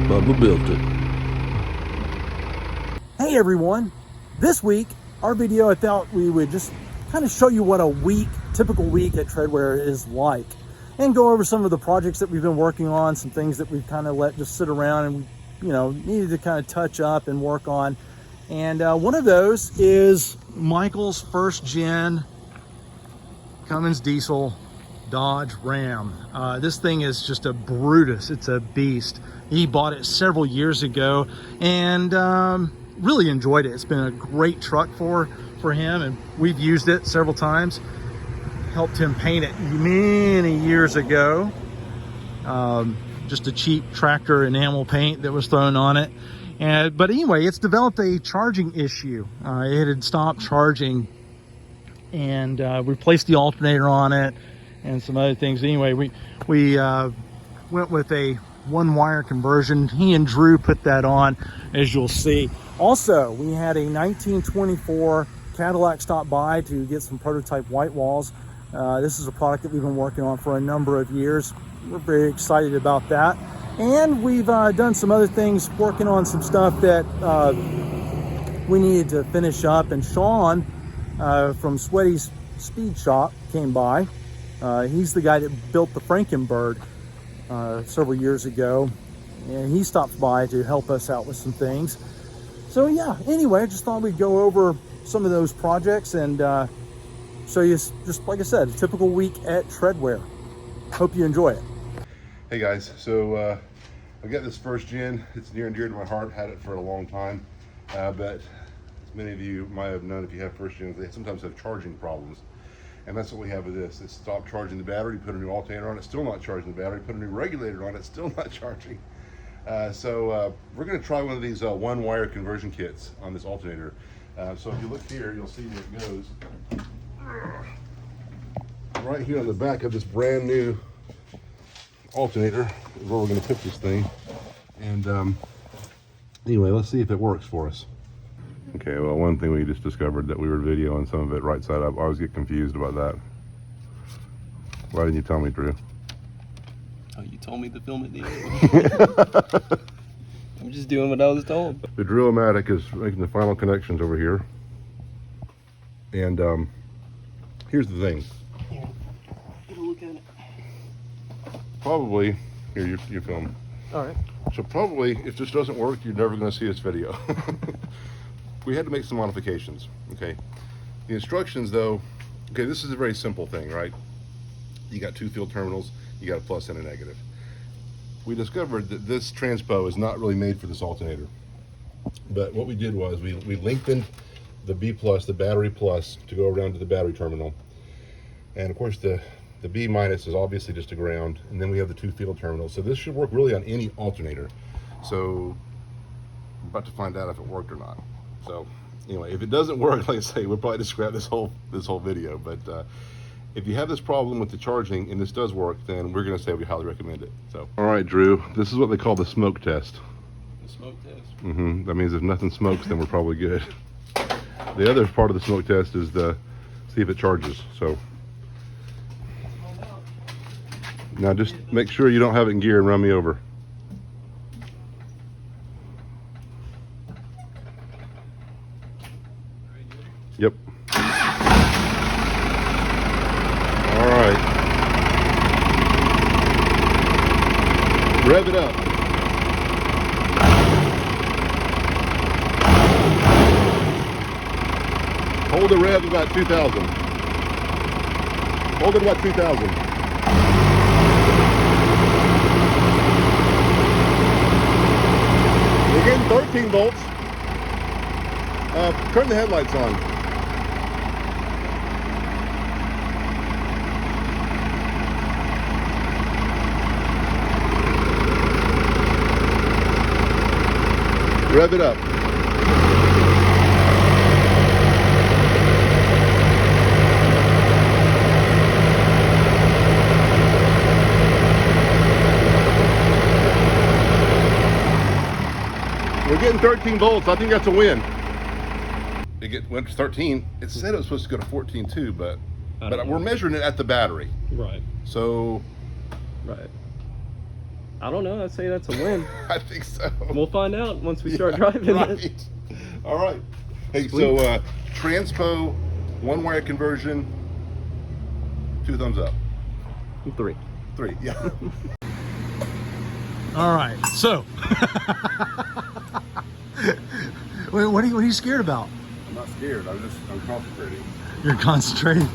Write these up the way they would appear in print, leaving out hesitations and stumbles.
Bubba built it. Hey everyone, this week our video, I thought we would just kind of show you what a typical week at TredWear is like, and go over some of the projects that we've been working on, some things that we've kind of let just sit around and needed to kind of touch up and work on. And one of those is Michael's first gen Cummins diesel Dodge Ram. This thing is just a Brutus. It's a beast. He bought it several years ago and really enjoyed it. It's been a great truck for him, and we've used it several times. Helped him paint it many years ago. Just a cheap tractor enamel paint that was thrown on it. But anyway, it's developed a charging issue. It had stopped charging, and we replaced the alternator on it and some other things. Anyway, we went with a one-wire conversion. He and Drew put that on, as you'll see. Also, we had a 1924 Cadillac stop by to get some prototype white walls. This is a product that we've been working on for a number of years. We're very excited about that. And we've done some other things, working on some stuff that we needed to finish up. And Sean from Sweaty's Speed Shop came by. He's the guy that built the Frankenbird several years ago, and he stopped by to help us out with some things. So yeah, anyway, I just thought we'd go over some of those projects and show you, just like I said, a typical week at TredWear. Hope you enjoy it. Hey guys, so I got this first gen. It's near and dear to my heart. Had it for a long time, but as many of you might have known, if you have first gens, they sometimes have charging problems. And that's what we have with this. It stopped charging the battery, put a new alternator on it, still not charging the battery, put a new regulator on it, still not charging. So we're gonna try one of these one-wire conversion kits on this alternator. So if you look here, you'll see where it goes. Right here on the back of this brand new alternator is where we're gonna put this thing. And anyway, let's see if it works for us. Okay, well, one thing we just discovered that we were videoing some of it right side up. I always get confused about that. Why didn't you tell me, Drew? Oh, you told me to film it then. I'm just doing what I was told. The Drill-O-Matic is making the final connections over here. And here's the thing. Here, have a look at it. Probably, here, you film. All right. So probably, if this doesn't work, you're never gonna see this video. We had to make some modifications, okay? The instructions though, okay, this is a very simple thing, right? You got two field terminals, you got a plus and a negative. We discovered that this transpo is not really made for this alternator. But what we did was we lengthened the B plus, the battery plus, to go around to the battery terminal. And of course the B minus is obviously just a ground, and then we have the two field terminals. So this should work really on any alternator. So I'm about to find out if it worked or not. So anyway, if it doesn't work, like I say, we'll probably just scrap this whole video. But if you have this problem with the charging and this does work, then we're going to say we highly recommend it. So, all right, Drew, this is what they call the smoke test. The smoke test. That means if nothing smokes, then we're probably good. The other part of the smoke test is the see if it charges. So now just make sure you don't have it in gear and run me over. Yep. All right. Rev it up. Hold the rev about 2,000. Hold it about 2,000. We're getting 13 volts. Turn the headlights on. Rev it up. We're getting 13 volts. I think that's a win. It went to 13. It said it was supposed to go to 14 too, but we're measuring it at the battery. Right. So, right. I don't know. I'd say that's a win. I think so. We'll find out once we start driving it. Right. All right. Hey, Sweet. so transpo, one wire conversion, 2 thumbs up. 3. 3, yeah. All right, so what are you scared about? I'm not scared. I'm concentrating. You're concentrating.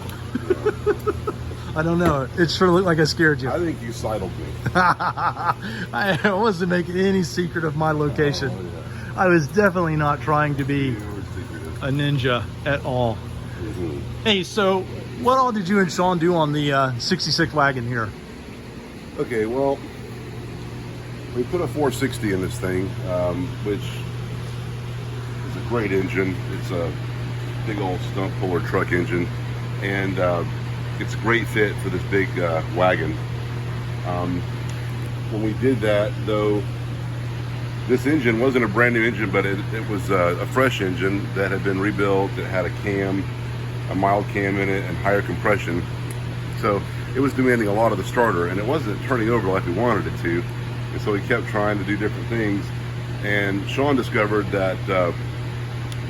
I don't know. It sure looked like I scared you. I think you sidled me. I wasn't making any secret of my location. Oh, yeah. I was definitely not trying to be You were secretive. a ninja at all. Mhm. Hey, so what all did you and Sean do on the 66 wagon here? Okay, well, we put a 460 in this thing, which is a great engine. It's a big old stump puller truck engine, and it's a great fit for this big wagon. When we did that, though, this engine wasn't a brand new engine, but it was a fresh engine that had been rebuilt. It had a cam, a mild cam in it, and higher compression. So it was demanding a lot of the starter, and it wasn't turning over like we wanted it to. And so we kept trying to do different things. And Sean discovered that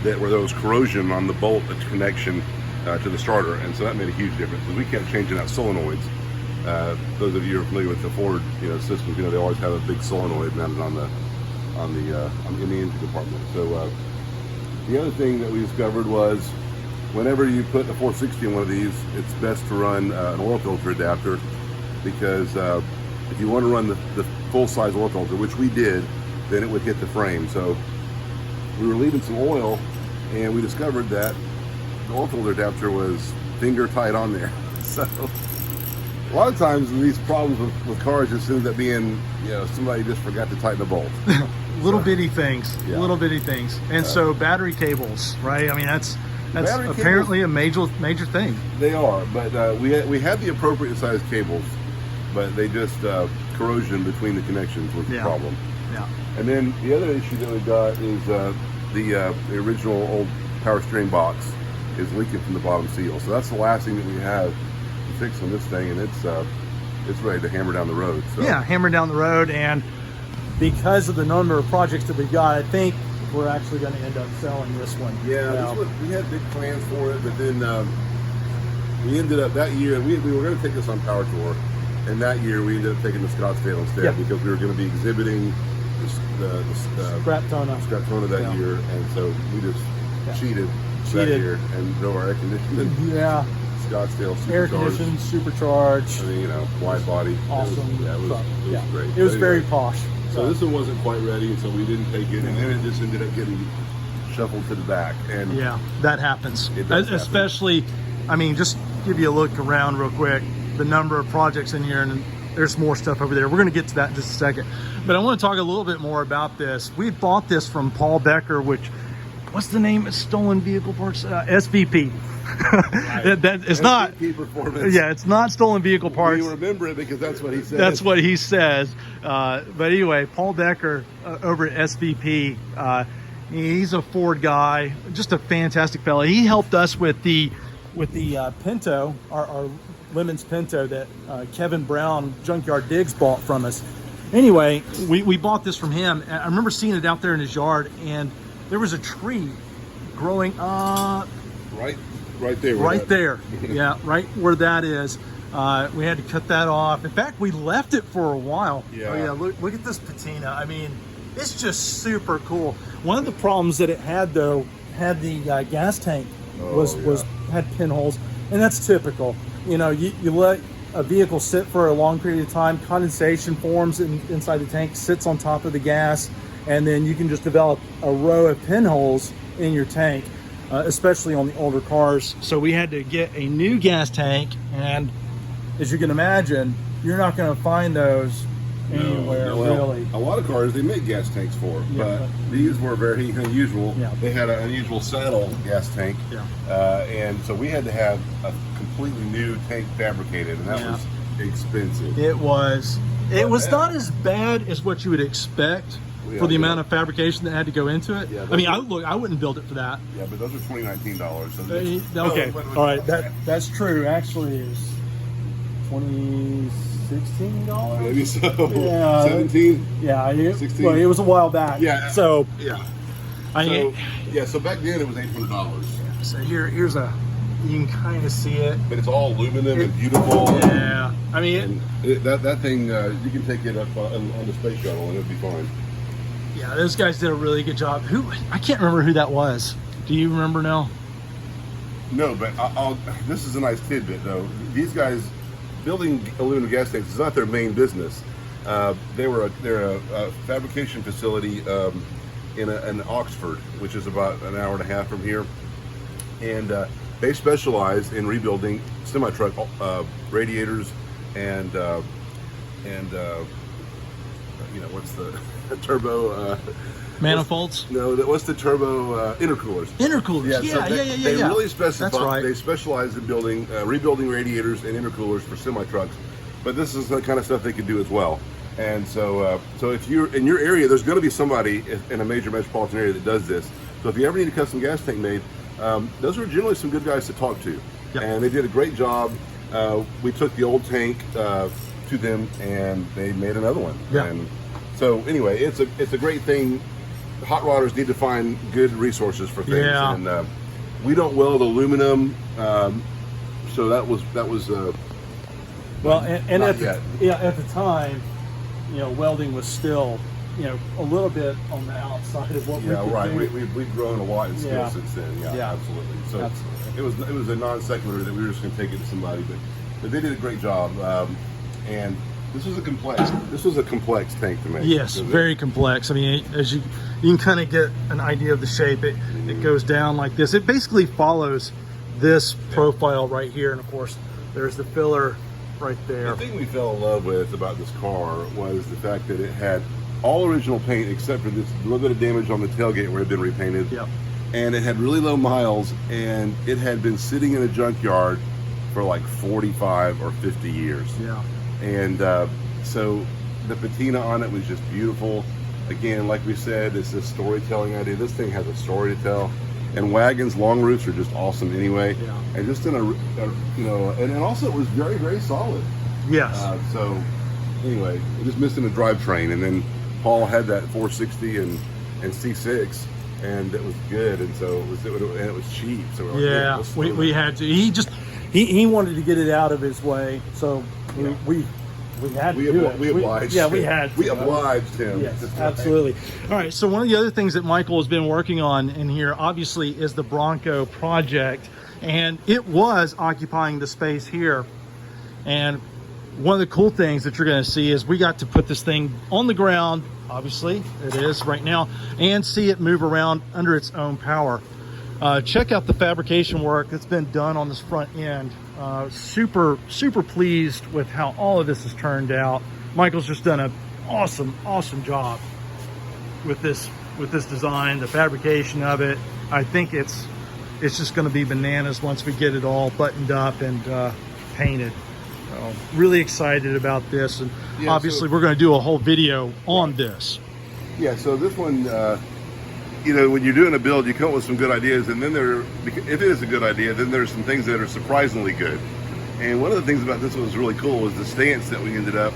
where there was corrosion on the bolt connection to the starter, and so that made a huge difference. We kept changing out solenoids. Those of you who are familiar with the Ford, systems, they always have a big solenoid mounted in the engine compartment. So the other thing that we discovered was, whenever you put a 460 in one of these, it's best to run an oil filter adapter, because if you want to run the full-size oil filter, which we did, then it would hit the frame. So we were leaving some oil, and we discovered that the oil filter adapter was finger tight on there. So a lot of times these problems with cars just end up being, somebody just forgot to tighten the bolt. Little bitty things, Yeah. little bitty things. And so battery cables, right? I mean, that's Battery apparently a major thing. They are, but we had the appropriate size cables, but they just corrosion between the connections was the problem. Yeah. And then the other issue that we got is the original old power steering box is leaking from the bottom seal. So that's the last thing that we have to fix on this thing, and it's ready to hammer down the road. So. Yeah, hammer down the road, and because of the number of projects that we've got, I think we're actually going to end up selling this one. Yeah, we had big plans for it, but then we ended up that year, we were going to take this on Power Tour, and that year we ended up taking the Scottsdale instead, because we were going to be exhibiting the Scratona that year, and so we just cheated that year and drove our air conditioning. Yeah. Scottsdale supercharged. Air conditioned, supercharged. I mean, wide body. Awesome. It was great. It was very posh. So this one wasn't quite ready, and so we didn't take it, and then it just ended up getting shuffled to the back. And yeah, that happens. It does Especially, I mean, just give you a look around real quick. The number of projects in here, and there's more stuff over there. We're going to get to that in just a second. But I want to talk a little bit more about this. We bought this from Paul Becker, which, what's the name of Stolen Vehicle Parts? SVP. Right. It's not. Performance. Yeah, it's not Stolen Vehicle Parts. We remember it because that's what he said. That's what he says. But anyway, Paul Becker over at SVP, he's a Ford guy, just a fantastic fellow. He helped us with the Pinto, our Lemons Pinto that Kevin Brown Junkyard Digs bought from us. Anyway, we bought this from him. I remember seeing it out there in his yard, and there was a tree growing up right there. Right there. Yeah, right where that is. We had to cut that off. In fact, we left it for a while. Yeah. Oh yeah, look at this patina. I mean, it's just super cool. One of the problems that it had, though, had the gas tank had pinholes, and that's typical. You let a vehicle sit for a long period of time, condensation forms inside the tank, sits on top of the gas, and then you can just develop a row of pinholes in your tank, especially on the older cars. So we had to get a new gas tank, and as you can imagine, you're not going to find those anywhere, really. A lot of cars they make gas tanks for, but these were very unusual. Yeah. They had an unusual saddle gas tank, and so we had to have a completely new tank fabricated, and that was expensive. It was not as bad as what you would expect for the amount of fabrication that had to go into it. Yeah, I mean, I wouldn't build it for that. Yeah, but those are $2019. So Okay, all right, that's true. Actually, it's 20. $16. Maybe so. Yeah. 17. Yeah, 16. well, it was a while back. Yeah. So Yeah. I So back then it was $800. so here's a, you can kind of see it. But it's all aluminum and beautiful. Yeah. I mean, that thing you can take it up on the space shuttle and it'll be fine. yeah, those guys did a really good job. I can't remember who that was. Do you remember now? No, but this is a nice tidbit though. These guys building aluminum gas tanks is not their main business. They're a fabrication facility in Oxford, which is about an hour and a half from here, and they specialize in rebuilding semi-truck radiators and you know, what's the turbo Manifolds? what's the turbo intercoolers? Intercoolers. Yeah, They really specify. That's right. They specialize in building rebuilding radiators and intercoolers for semi trucks, but this is the kind of stuff they could do as well. And so if you're in your area, there's going to be somebody in a major metropolitan area that does this. So if you ever need a custom gas tank made, those are generally some good guys to talk to. Yep. And they did a great job. We took the old tank to them, and they made another one. Yeah. And so anyway, it's a great thing. Hot rodders need to find good resources for things. Yeah. And we don't weld aluminum, so that was Well, and not at yet. at the time, you know, welding was still, you know, a little bit on the outside of what we could right. do. We've grown a lot in skill Yeah. since then. Yeah, Yeah. absolutely. So Absolutely. it was a non sequitur that we were just going to take it to somebody, but they did a great job. And this was a complex tank to make. Yes, very complex. I mean, as you can kind of get an idea of the shape. It goes down like this. It basically follows this profile right here, and of course, there's the filler right there. The thing we fell in love with about this car was the fact that it had all original paint except for this little bit of damage on the tailgate where it had been repainted. Yep. And it had really low miles, and it had been sitting in a junkyard for like 45 or 50 years. Yeah. And so the patina on it was just beautiful. Again, like we said, it's this storytelling idea. This thing has a story to tell. And Wagon's long roofs are just awesome anyway. Yeah. And just in a you know, and also it was very, very solid. Yes. So anyway, it just missing a drivetrain, and then Paul had that 460 and C6, and it was good, and so it was cheap. So we're like, yeah, let's we had to. He wanted to get it out of his way, so we had to do it. We obliged. We had to. We obliged him. Yes, Right. absolutely. All right, so one of the other things that Michael has been working on in here, obviously, is the Bronco Project, and it was occupying the space here. And one of the cool things that you're going to see is we got to put this thing on the ground, obviously it is right now, and see it move around under its own power. Check out the fabrication work that's been done on this front end. Super pleased with how all of this has turned out. Michael's just done an awesome job with this design, the fabrication of it. I think it's just going to be bananas once we get it all buttoned up and painted. So really excited about this, and obviously we're going to do a whole video on this. Yeah, so this one, you know, when you're doing a build, you come up with some good ideas, and then if it is a good idea, then there's some things that are surprisingly good. And one of the things about this one was really cool was the stance that we ended up.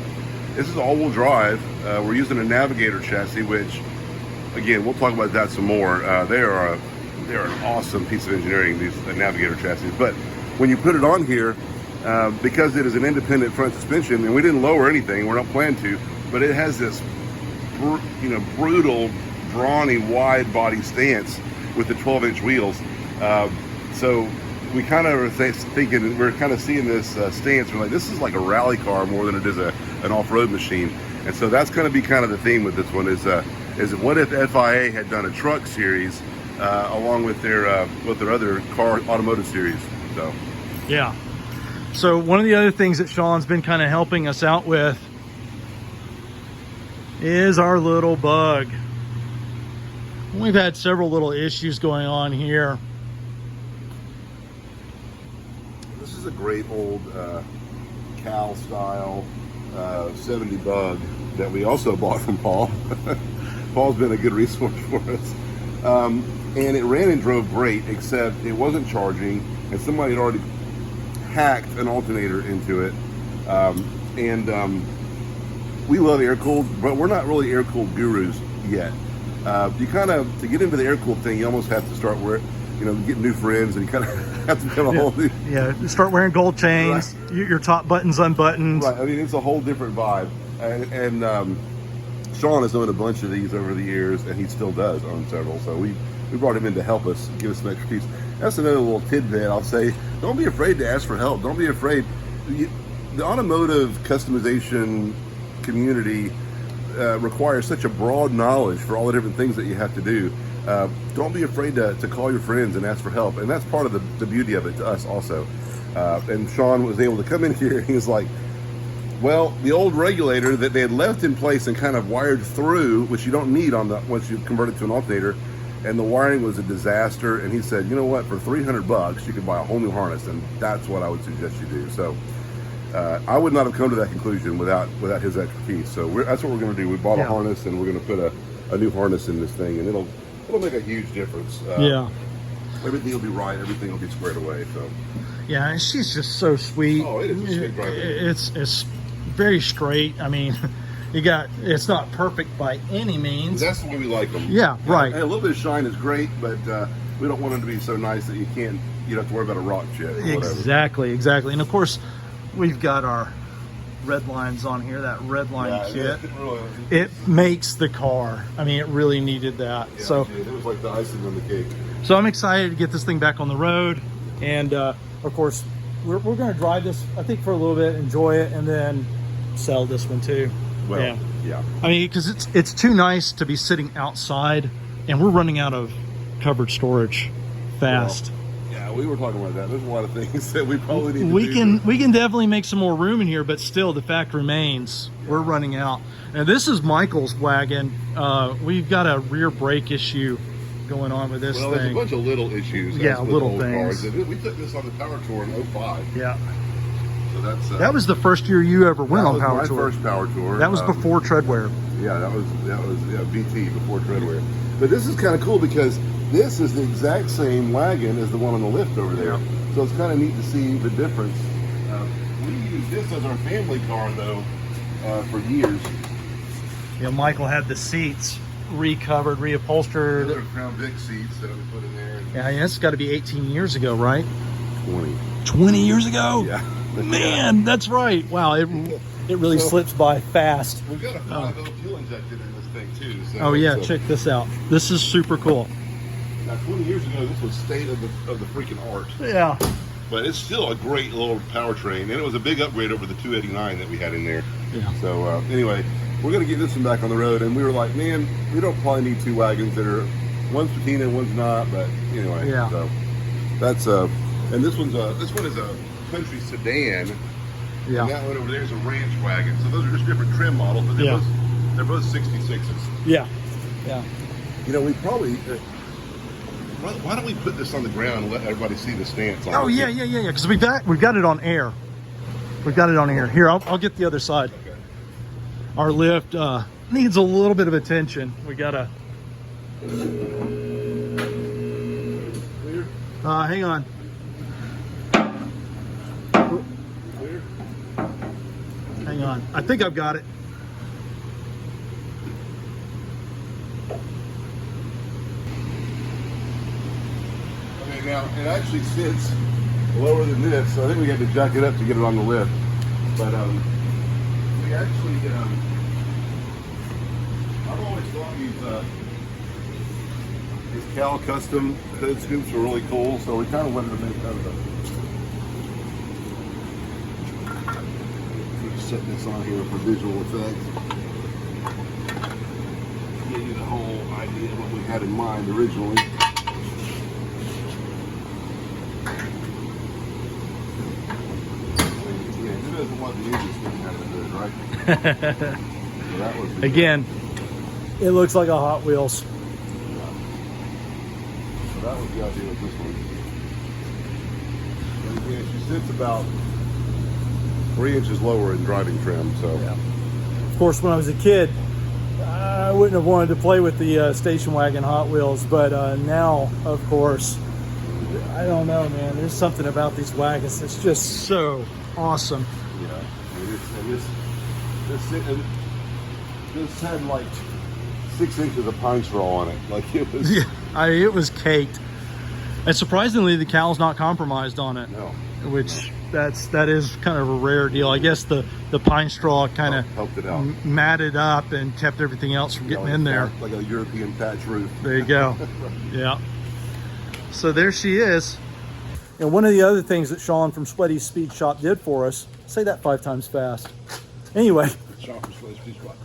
This is all-wheel drive. We're using a Navigator chassis, which, again, we'll talk about that some more. They are an awesome piece of engineering, these Navigator chassis. But when you put it on here, because it is an independent front suspension, and we didn't lower anything, we're not planning to, but it has this, brutal, brawny, wide body stance with the 12-inch wheels. So we kind of are thinking, we're kind of seeing this stance. We're like, this is like a rally car more than it is an off-road machine. And so that's going to be kind of the theme with this one is what if FIA had done a truck series along with their other car automotive series. So yeah. So one of the other things that Sean's been kind of helping us out with is our little bug. We've had several little issues going on here. this is a great old Cal style 70 bug that we also bought from Paul. Paul's been a good resource for us. And it ran and drove great, except it wasn't charging, and somebody had already hacked an alternator into it. And we love air-cooled, but we're not really air-cooled gurus yet. You kind of, to get into the air-cooled thing, you almost have to start getting new friends, and you kind of have to become a whole new... Yeah, start wearing gold chains, right. Your top button's unbuttoned. Right, I mean, it's a whole different vibe. And Sean has owned a bunch of these over the years, and he still does own several, so we brought him in to help us, give us some expertise. That's another little tidbit I'll say. Don't be afraid to ask for help. Don't be afraid. The automotive customization community requires such a broad knowledge for all the different things that you have to do. Don't be afraid to call your friends and ask for help, and that's part of the beauty of it to us also. And Sean was able to come in here, and he was like, well, the old regulator that they had left in place and kind of wired through, which you don't need once you convert it to an alternator, and the wiring was a disaster. And he said, you know what, for $300 you could buy a whole new harness, and that's what I would suggest you do. So I would not have come to that conclusion without his expertise. So that's what we're going to do. We bought a harness, and we're going to put a new harness in this thing, and it'll make a huge difference. Everything will be right. Everything will be squared away. So yeah, and she's just so sweet. Oh, it is a sweet driver. It's very straight. I mean, it's not perfect by any means. That's the way we like them. Yeah, right. And a little bit of shine is great, but we don't want them to be so nice that you don't have to worry about a rock chip. Exactly. And of course, we've got our red lines on here, that red line kit. It makes the car. I mean, it really needed that. Yeah, so it was like the icing on the cake. So I'm excited to get this thing back on the road, and of course we're going to drive this, I think, for a little bit, enjoy it, and then sell this one too. Well, yeah. I mean, because it's too nice to be sitting outside, and we're running out of cupboard storage fast. Well, yeah, we were talking about that. There's a lot of things that we probably need to do. We can definitely make some more room in here, but still, the fact remains, we're running out. And this is Michael's wagon. We've got a rear brake issue going on with this thing. There's a bunch of little issues. Yeah, little things. Cars. We took this on the Power Tour in 05. Yeah. So that was the first year you ever went on Power Tour. That was my first Power Tour. That was before TredWear. Yeah, that was BT, before TredWear. But this is kind of cool because this is the exact same wagon as the one on the lift over there. Yeah. So it's kind of neat to see the difference. We used this as our family car, though, for years. Yeah, Michael had the seats recovered, reupholstered. Those are Crown Vic seats that we put in there. Yeah, it's got to be 18 years ago, right? 20 years ago? Yeah. Man, that's right. Wow, it really slips by fast. We've got a 5.0 fuel injected in this thing too. So, oh yeah, check this out. This is super cool. Now 20 years ago, this was state of the freaking art. Yeah. But it's still a great little powertrain, and it was a big upgrade over the 289 that we had in there. Yeah. So anyway, we're gonna get this one back on the road, and we were like, man, we don't probably need two wagons that are one's patina, one's not. But anyway, yeah. So that's and this one is a country sedan. Yeah. And that one over there is a ranch wagon. So those are just different trim models, but they're both 66s. Yeah. Yeah. We probably. Why don't we put this on the ground and let everybody see the stance on it? Oh yeah. Because we've got it on air. We've got it on air. Here, I'll get the other side. Okay. Our lift needs a little bit of attention. We gotta. Hang on. Hang on. I think I've got it. Okay, now it actually sits lower than this, so I think we had to jack it up to get it on the lift. But we actually, I've always thought these Cal custom hood scoops were really cool, so we kind of wanted to make out of them. Set this on here for visual effects. Give you the whole idea of what we had in mind originally. Yeah, who doesn't want the engine sticking out of the hood, right? So that was Again, it looks like a Hot Wheels. Yeah. So that was the idea with this one. And again, she sits about 3 inches lower in driving trim, so. Yeah. Of course, when I was a kid, I wouldn't have wanted to play with the station wagon Hot Wheels, but now, of course, I don't know, man. There's something about these wagons that's just so awesome. Yeah, and this had like 6 inches of pine straw on it. Like it was. Yeah, it was caked. And surprisingly, the cow's not compromised on it. No. Which that is kind of a rare deal. I guess the pine straw kind of helped it out, matted up and kept everything else from getting in there. Like a European thatch roof. There you go. Yeah. So there she is. And one of the other things that Sean from Sweaty's Speed Shop did for us, say that 5 times fast. Anyway. Shop from Sweaty's Speed Shop.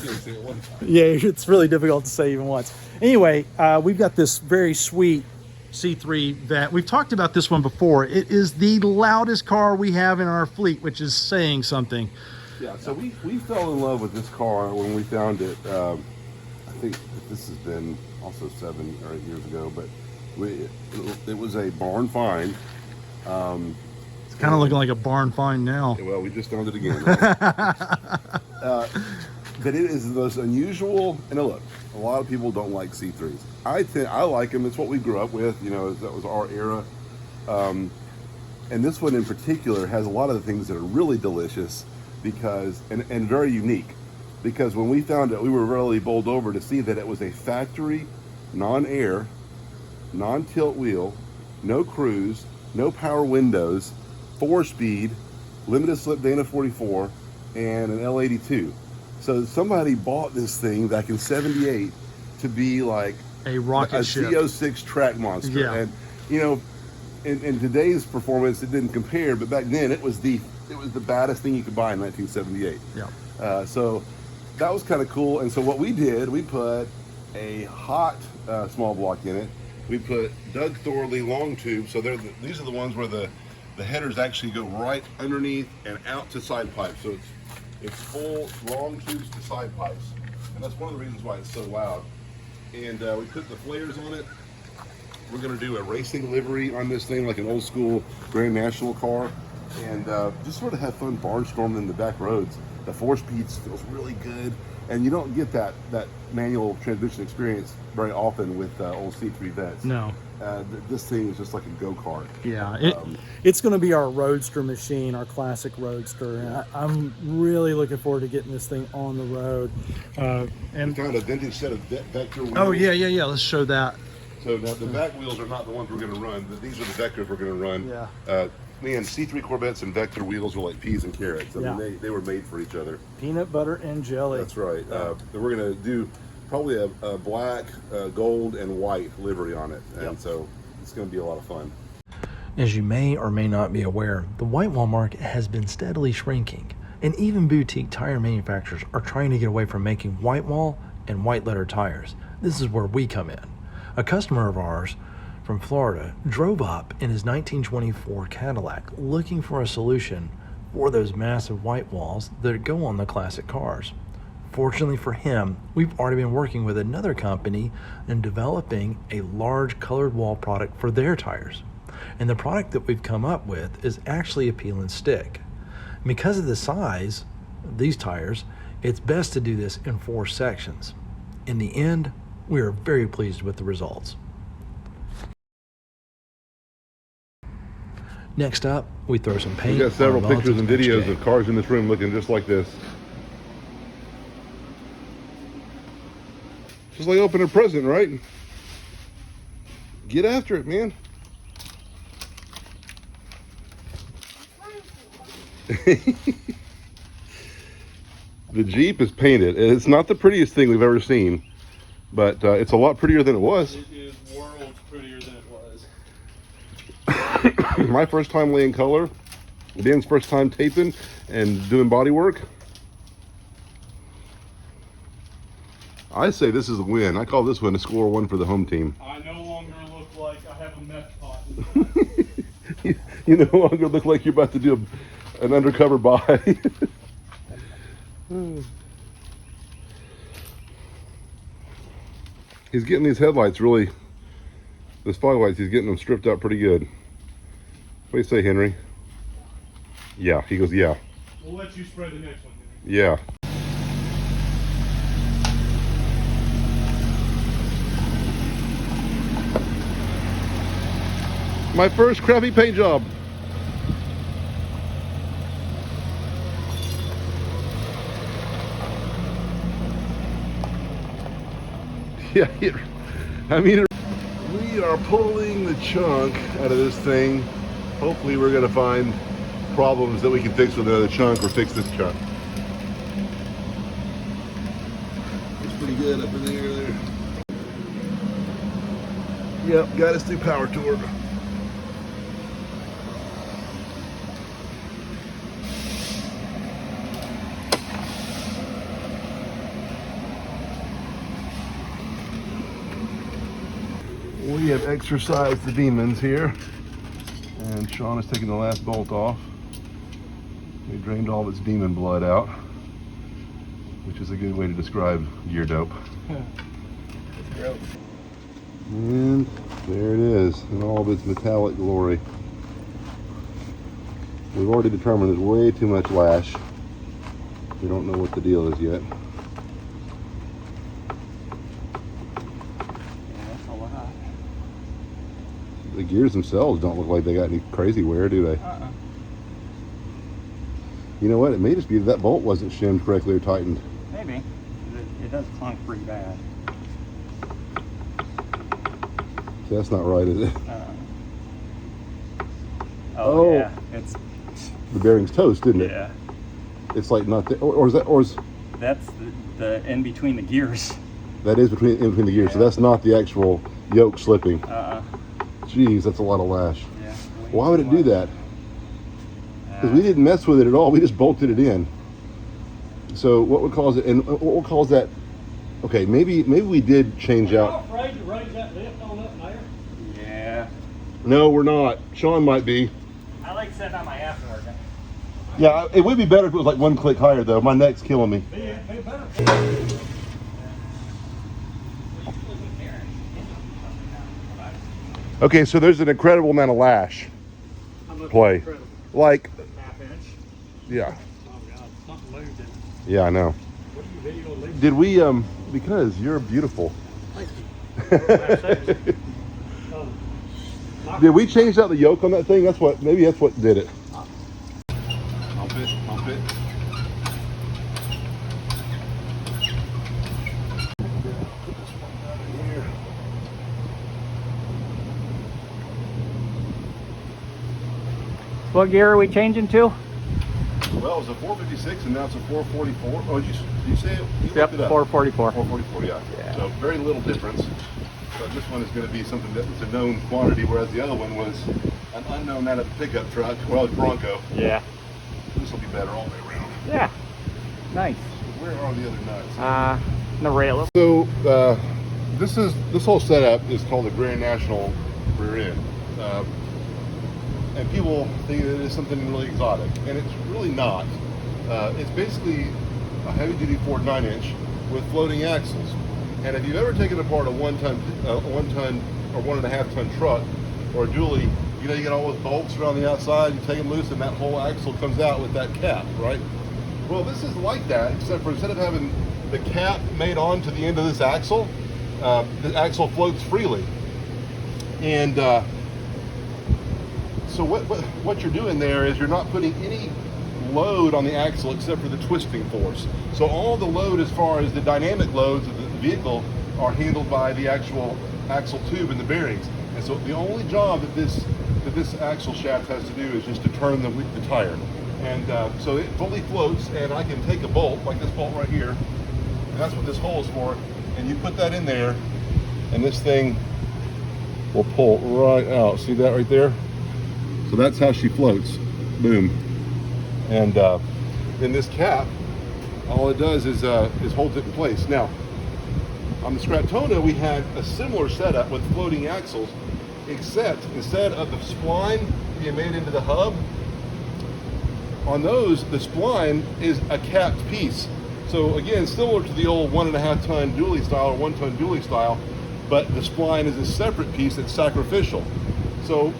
You can't say it one time. Yeah, it's really difficult to say even once. Anyway, we've got this very sweet C3 Vet. We've talked about this one before. It is the loudest car we have in our fleet, which is saying something. Yeah, so we fell in love with this car when we found it. I think this has been also 7 or 8 years ago, but it was a barn find. It's kind of looking like a barn find now. Well, we just found it again. Right? But it is the most unusual, and look, a lot of people don't like C3s. I like them. It's what we grew up with. You know, that was our era. And this one in particular has a lot of the things that are really delicious because, and very unique. Because when we found it, we were really bowled over to see that it was a factory, non-air, non-tilt wheel, no cruise, no power windows, 4-speed, limited slip Dana 44, and an L82. So somebody bought this thing back in '78 to be like a rocket ship, Z06 track monster. Yeah. And you know, in today's performance, it didn't compare, but back then it was the baddest thing you could buy in 1978. Yeah. So that was kind of cool. And so what we did, we put a hot small block in it. We put Doug Thorley long tubes. So these are the ones where the headers actually go right underneath and out to side pipes. So it's full long tubes to side pipes. And that's one of the reasons why it's so loud. And we put the flares on it. We're going to do a racing livery on this thing, like an old school Grand National car. And just sort of have fun barnstorming in the back roads. The 4-speeds feels really good. And you don't get that manual transmission experience very often with old C3 Vets. No. This thing is just like a go-kart. Yeah, it's going to be our roadster machine, our classic roadster. And I'm really looking forward to getting this thing on the road. And found a vintage set of Vector wheels. Oh yeah. Let's show that. So now the back wheels are not the ones we're going to run. But these are the Vectors we're going to run. Yeah. Man, C3 Corvettes and Vector wheels are like peas and carrots. I mean, they were made for each other. Peanut butter and jelly. That's right. We're going to do probably a black, gold, and white livery on it. And so it's going to be a lot of fun. As you may or may not be aware, the white wall market has been steadily shrinking, and even boutique tire manufacturers are trying to get away from making white wall and white letter tires. This is where we come in. A customer of ours from Florida drove up in his 1924 Cadillac looking for a solution for those massive white walls that go on the classic cars. Fortunately for him, we've already been working with another company in developing a large colored wall product for their tires. And the product that we've come up with is actually a peel and stick. Because of the size of these tires, it's best to do this in 4 sections. In the end, we are very pleased with the results. Next up, we throw some paint. We've got several on pictures and Relative videos XJ. of cars in this room looking just like this. Just like opening a present, right? Get after it, man. The Jeep is painted. It's not the prettiest thing we've ever seen, but it's a lot prettier than it was. It is worlds prettier than it was. My first time laying color, Dan's first time taping and doing body work. I say this is a win. I call this one a score 1 for the home team. I no longer look like I have a meth pot. You no longer look like you're about to do an undercover buy. He's getting these headlights really, the spotlights, he's getting them stripped out pretty good. What do you say, Henry? Yeah, he goes, yeah. We'll let you spread the next one, Henry. Yeah. My first crappy paint job. Yeah, I mean, we are pulling the chunk out of this thing. Hopefully we're gonna find problems that we can fix with another chunk or fix this chunk. It's pretty good up in the air there. Yep, got us through power torque. We have exercised the demons here, and Sean is taking the last bolt off. We drained all of its demon blood out, which is a good way to describe gear dope. And there it is, in all of its metallic glory. We've already determined there's way too much lash. We don't know what the deal is yet. The gears themselves don't look like they got any crazy wear, do they? You know what? It may just be that bolt wasn't shimmed correctly or tightened. Maybe. It does clunk pretty bad. So that's not right, is it? Oh, yeah. It's the bearing's toast, didn't it? yeah. It's like not the, or is that, or is That's the in between the gears. that is in between the gears? So that's not the actual yoke slipping. Jeez, that's a lot of lash. Yeah. Why would it do that? Because we didn't mess with it at all. We just bolted it in. So what would cause it? And what would cause that? Okay, maybe we did change out. Afraid to raise that lift on up there? Yeah. No, we're not. Sean might be. I like setting on my aftermarket. Yeah, it would be better if it was like one click higher though. My neck's killing me. Okay, so there's an incredible amount of lash play. Like, Half inch. yeah. Oh God, something moved in it. Yeah, I know. What are you video leaving? Did we, because you're beautiful. Did we change out the yoke on that thing? Maybe that's what did it. Pump it, pump it. What gear are we changing to? Well, it was a 456 and now it's a 444. Oh, did you say it? You Yep, looked it up. 444. 444, yeah. So very little difference. So this one is going to be something that's a known quantity, whereas the other one was an unknown out of the pickup truck. Well, it's Bronco. Yeah. This will be better all the way around. Yeah. Nice. Where are the other nuts? The rail. So this whole setup is called the Grand National rear end, and people think that it is something really exotic, and it's really not. It's basically a heavy-duty Ford 9-inch with floating axles. And if you've ever taken apart a one-ton or 1.5-ton truck or a dually, you know you get all those bolts around the outside. You take them loose, and that whole axle comes out with that cap, right? Well, this is like that, except for instead of having the cap made onto the end of this axle, the axle floats freely. And so what you're doing there is you're not putting any load on the axle except for the twisting force. So all the load as far as the dynamic loads of the vehicle are handled by the actual axle tube and the bearings. And so the only job that this axle shaft has to do is just to turn the tire. And so it fully floats, and I can take a bolt, like this bolt right here, and that's what this hole is for, and you put that in there, and this thing will pull right out. See that right there? So that's how she floats. Boom. And then this cap, all it does is holds it in place. Now, on the Scraptona, we had a similar setup with floating axles, except instead of the spline being made into the hub, on those, the spline is a capped piece. So again, similar to the old 1.5-ton dually style or 1-ton dually style, but the spline is a separate piece that's sacrificial. So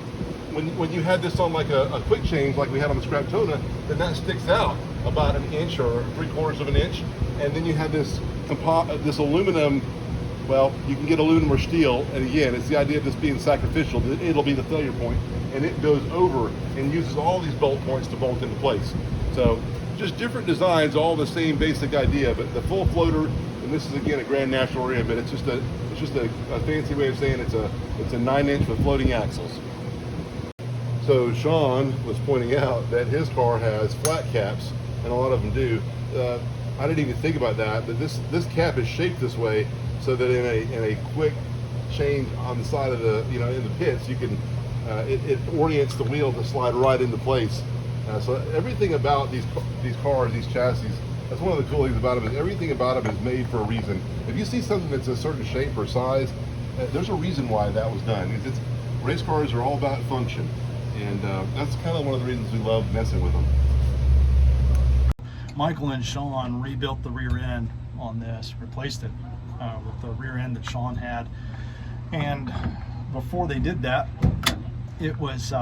when you had this on like a quick change like we had on the Scraptona, then that sticks out about 1 inch or 3/4 of an inch, and then you have this aluminum. Well, you can get aluminum or steel, and again, it's the idea of this being sacrificial. It'll be the failure point, and it goes over and uses all these bolt points to bolt into place. So just different designs, all the same basic idea, but the full floater And this is again a Grand National rear end, but it's just a fancy way of saying it's a 9-inch with floating axles. So Sean was pointing out that his car has flat caps, and a lot of them do. I didn't even think about that, but this cap is shaped this way so that in a quick change on the side of the, you know, in the pits, you can it orients the wheel to slide right into place. So everything about these cars, these chassis, that's one of the cool things about them, is everything about them is made for a reason. If you see something that's a certain shape or size, there's a reason why that was done. Race cars are all about function, and that's kind of one of the reasons we love messing with them. Michael and Sean rebuilt the rear end on this, replaced it with the rear end that Sean had. And before they did that, it was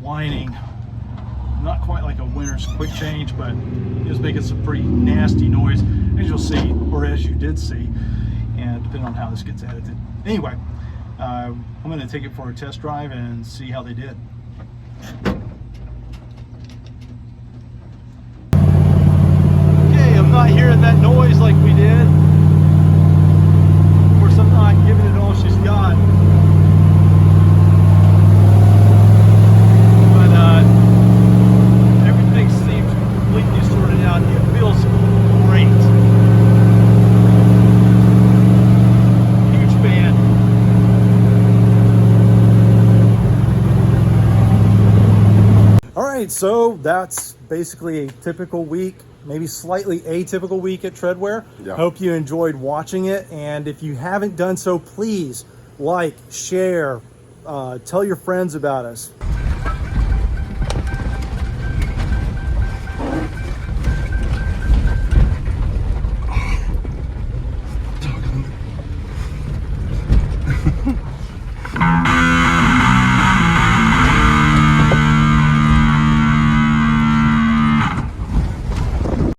whining, not quite like a winter's quick change, but it was making some pretty nasty noise, as you'll see, or as you did see, and depending on how this gets edited. Anyway, I'm going to take it for a test drive and see how they did. Okay, I'm not hearing that noise like we did. Of course, I'm not giving it all she's got. Everything seems completely sorted out. It feels great. Huge fan. All right, so that's basically a typical week, maybe slightly atypical week at TredWear. Yeah. Hope you enjoyed watching it, and if you haven't done so, please like, share, tell your friends about us.